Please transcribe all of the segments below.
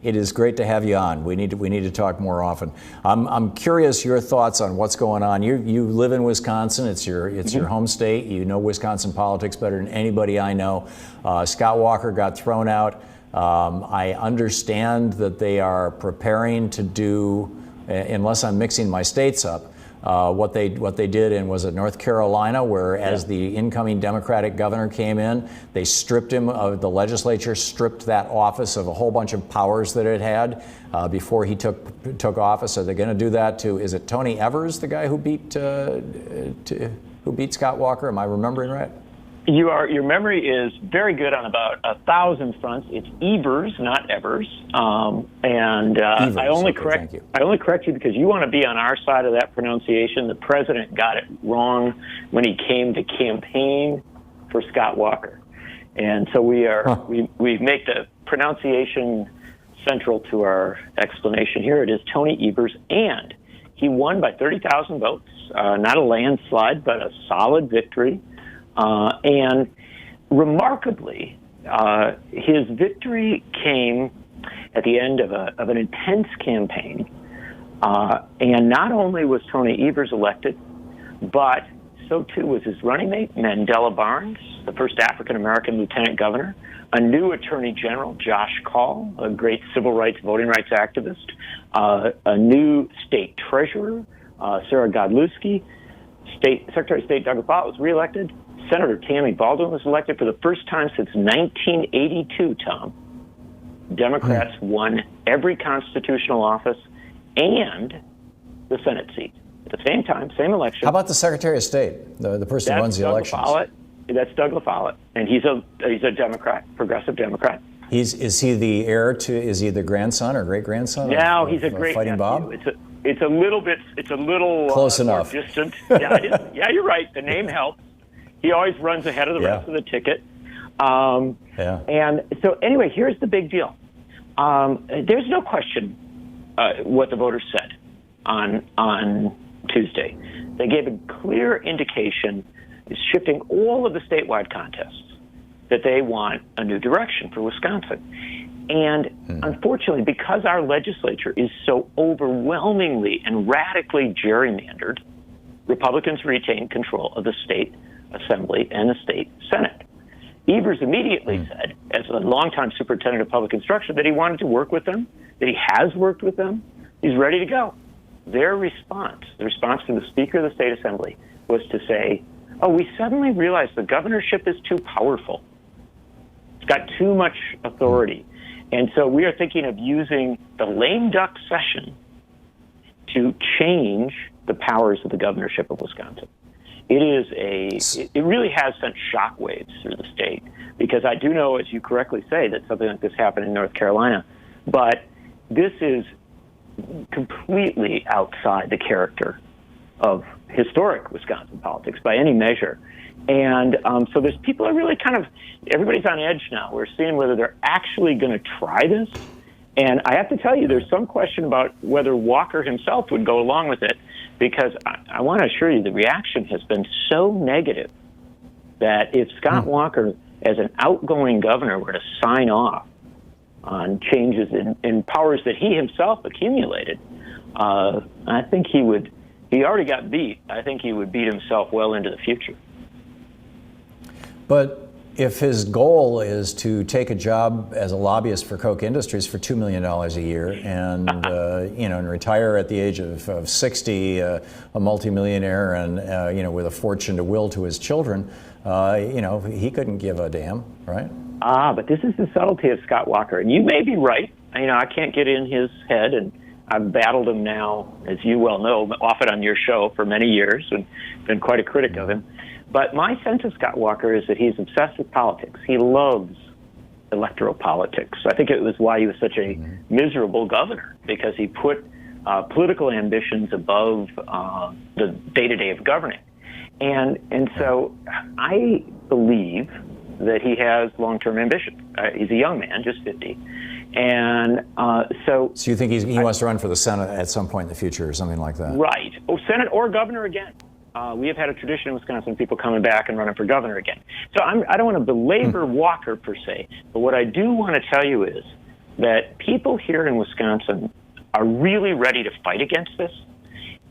It is great to have you on. We need to talk more often. I'm curious your thoughts on what's going on. You live in Wisconsin. It's your home state. You know Wisconsin politics better than anybody I know. Scott Walker got thrown out. I understand that they are preparing to do, unless I'm mixing my states up, what they did in, was it North Carolina, where as the incoming Democratic governor came in, they stripped him of the legislature, stripped that office of a whole bunch of powers that it had before he took office. Are they going to do that to, is it Tony Evers, the guy who beat Scott Walker? Am I remembering right? Your memory is very good on about 1,000 fronts. It's Evers, not Evers. Evers, I only correct you because you want to be on our side of that pronunciation. The president got it wrong when he came to campaign for Scott Walker, and so we make the pronunciation central to our explanation here. It is Tony Evers, and he won by 30,000 votes. Not a landslide, but a solid victory. And remarkably, his victory came at the end of an intense campaign. And not only was Tony Evers elected, but so too was his running mate, Mandela Barnes, the first African-American lieutenant governor, a new attorney general, Josh Kaul, a great civil rights, voting rights activist, a new state treasurer, Sarah Godlewski, Secretary of State Doug Follett was reelected. Senator Tammy Baldwin was elected for the first time since 1982, Tom. Democrats won every constitutional office and the Senate seat at the same time, same election. How about the Secretary of State, the person who runs the elections? That's Doug LaFollette, and he's a Democrat, progressive Democrat. Is he the heir to? Is he the grandson or great grandson? No, he's a great Fighting Bob. It's a little close enough. More distant. Yeah, you're right. The name helps. He always runs ahead of the rest of the ticket. And so anyway, here's the big deal. There's no question what the voters said on Tuesday. They gave a clear indication, shifting all of the statewide contests, that they want a new direction for Wisconsin. And unfortunately, because our legislature is so overwhelmingly and radically gerrymandered, Republicans retain control of the state Assembly and the state Senate. Evers immediately said, as a longtime superintendent of public instruction, that he wanted to work with them, that he has worked with them, he's ready to go. Their response, the response from the Speaker of the State Assembly, was to say, oh, we suddenly realized the governorship is too powerful. It's got too much authority. And so we are thinking of using the lame duck session to change the powers of the governorship of Wisconsin. It really has sent shockwaves through the state, because I do know, as you correctly say, that something like this happened in North Carolina, but this is completely outside the character of historic Wisconsin politics by any measure. And so there's people are really everybody's on edge now. We're seeing whether they're actually going to try this. And I have to tell you, there's some question about whether Walker himself would go along with it, because I want to assure you the reaction has been so negative that if Scott Walker, as an outgoing governor, were to sign off on changes in powers that he himself accumulated, I think he already got beat. I think he would beat himself well into the future. But if his goal is to take a job as a lobbyist for Koch Industries for $2 million a year and and retire at the age of 60, a multimillionaire and with a fortune to will to his children, he couldn't give a damn, right? But this is the subtlety of Scott Walker, and you may be right. I can't get in his head, and I've battled him now, as you well know, often on your show for many years, and been quite a critic of him. But my sense of Scott Walker is that he's obsessed with politics. He loves electoral politics. I think it was why he was such a miserable governor, because he put political ambitions above the day-to-day of governing. And so I believe that he has long-term ambition. He's a young man, just 50. And so you think he wants to run for the Senate at some point in the future or something like that? Right. Oh, Senate or governor again. We have had a tradition in Wisconsin of people coming back and running for governor again. So I don't want to belabor Walker per se, but what I do want to tell you is that people here in Wisconsin are really ready to fight against this.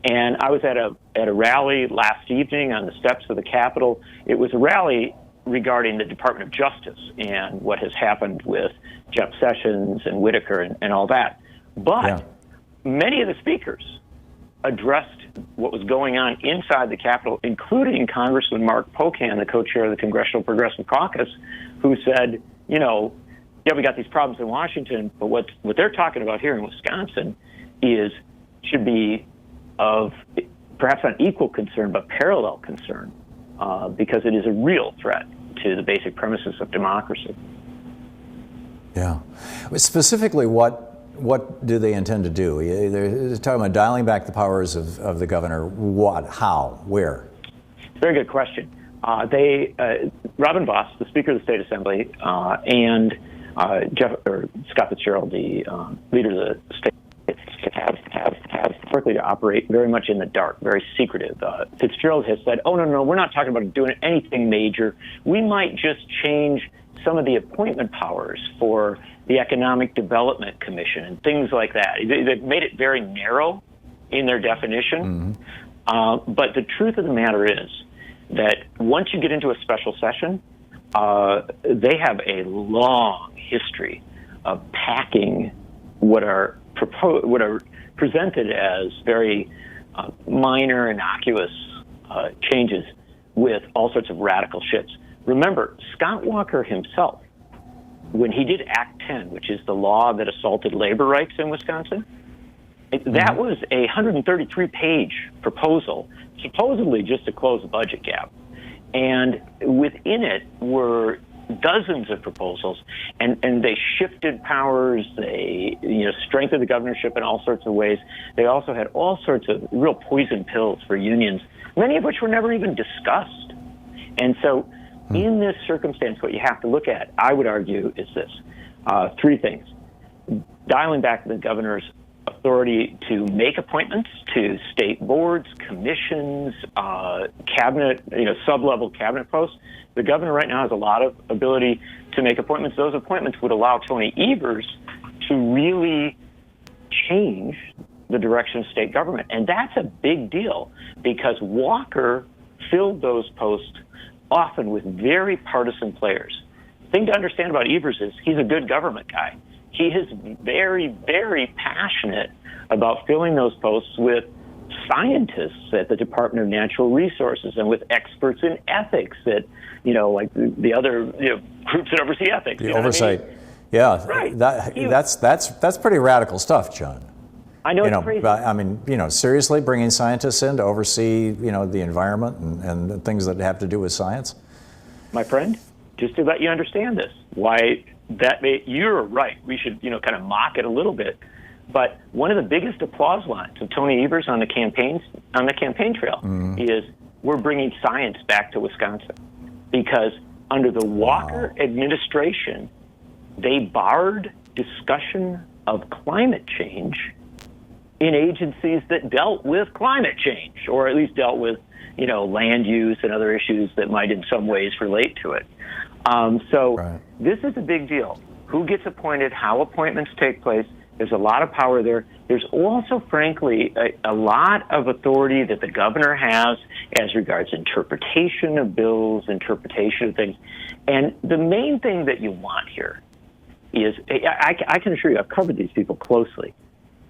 And I was at a rally last evening on the steps of the Capitol. It was a rally regarding the Department of Justice and what has happened with Jeff Sessions and Whitaker and all that. But many of the speakers addressed what was going on inside the Capitol, including Congressman Mark Pocan, the co-chair of the Congressional Progressive Caucus, who said, we got these problems in Washington, but what they're talking about here in Wisconsin should be of perhaps not equal concern, but parallel concern, because it is a real threat to the basic premises of democracy. Yeah. Specifically, what do they intend to do? They're talking about dialing back the powers of the governor. What? How? Where? Very good question. Robin Vos, the Speaker of the State Assembly, and Scott Fitzgerald, the leader of the state, have historically to operate very much in the dark, very secretive. Fitzgerald has said, no, we're not talking about doing anything major. We might just change some of the appointment powers for the Economic Development Commission and things like that. They've made it very narrow in their definition. Mm-hmm. But the truth of the matter is that once you get into a special session, they have a long history of packing what are presented as very minor, innocuous changes with all sorts of radical shifts. Remember, Scott Walker himself, when he did Act 10, which is the law that assaulted labor rights in Wisconsin, that was a 133-page proposal, supposedly just to close the budget gap. And within it were dozens of proposals, and they shifted powers, they strengthened the governorship in all sorts of ways. They also had all sorts of real poison pills for unions, many of which were never even discussed. And so in this circumstance, what you have to look at, I would argue, is this. Three things. Dialing back the governor's authority to make appointments to state boards, commissions, cabinet, sub-level cabinet posts. The governor right now has a lot of ability to make appointments. Those appointments would allow Tony Evers to really change the direction of state government. And that's a big deal because Walker filled those posts often with very partisan players. The thing to understand about Evers is he's a good government guy. He is very, very passionate about filling those posts with scientists at the Department of Natural Resources and with experts in ethics at, like the other groups that oversee ethics. The oversight. I mean? Yeah. Right. That's pretty radical stuff, John. I know it's crazy. I mean, seriously, bringing scientists in to oversee, the environment and things that have to do with science? My friend, just to let you understand this, you're right. We should, kind of mock it a little bit. But one of the biggest applause lines of Tony Evers on the campaign trail is we're bringing science back to Wisconsin. Because under the Walker administration, they barred discussion of climate change in agencies that dealt with climate change, or at least dealt with, land use and other issues that might in some ways relate to it. This is a big deal. Who gets appointed, how appointments take place. There's a lot of power there. There's also, frankly, a lot of authority that the governor has as regards interpretation of bills, interpretation of things. And the main thing that you want here is, I can assure you, I've covered these people closely.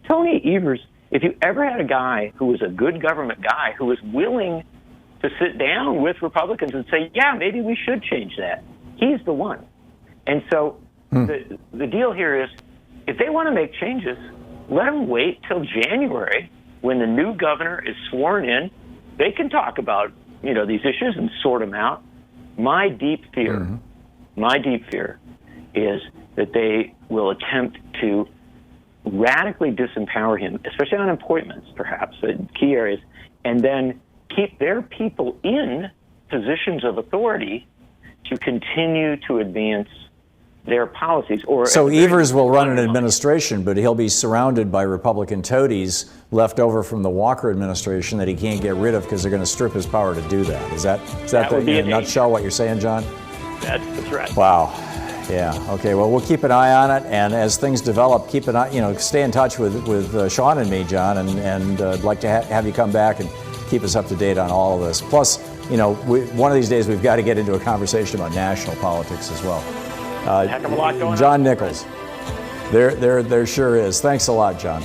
Tony Evers, if you ever had a guy who was a good government guy who was willing to sit down with Republicans and say, yeah, maybe we should change that, he's the one. And so the deal here is, if they want to make changes, let them wait till January when the new governor is sworn in. They can talk about, these issues and sort them out. My deep fear is that they will attempt to radically disempower him, especially on appointments, perhaps, in key areas, and then keep their people in positions of authority to continue to advance their policies. So Evers will run an administration, but he'll be surrounded by Republican toadies left over from the Walker administration that he can't get rid of because they're going to strip his power to do that. Is that in a nutshell what you're saying, John? That's the threat. Wow. Yeah. Okay. Well, we'll keep an eye on it, and as things develop, keep an eye. Stay in touch with Sean and me, John, and I'd like to have you come back and keep us up to date on all of this. Plus, one of these days we've got to get into a conversation about national politics as well. Heck of a lot going on. John Nichols. There sure is. Thanks a lot, John.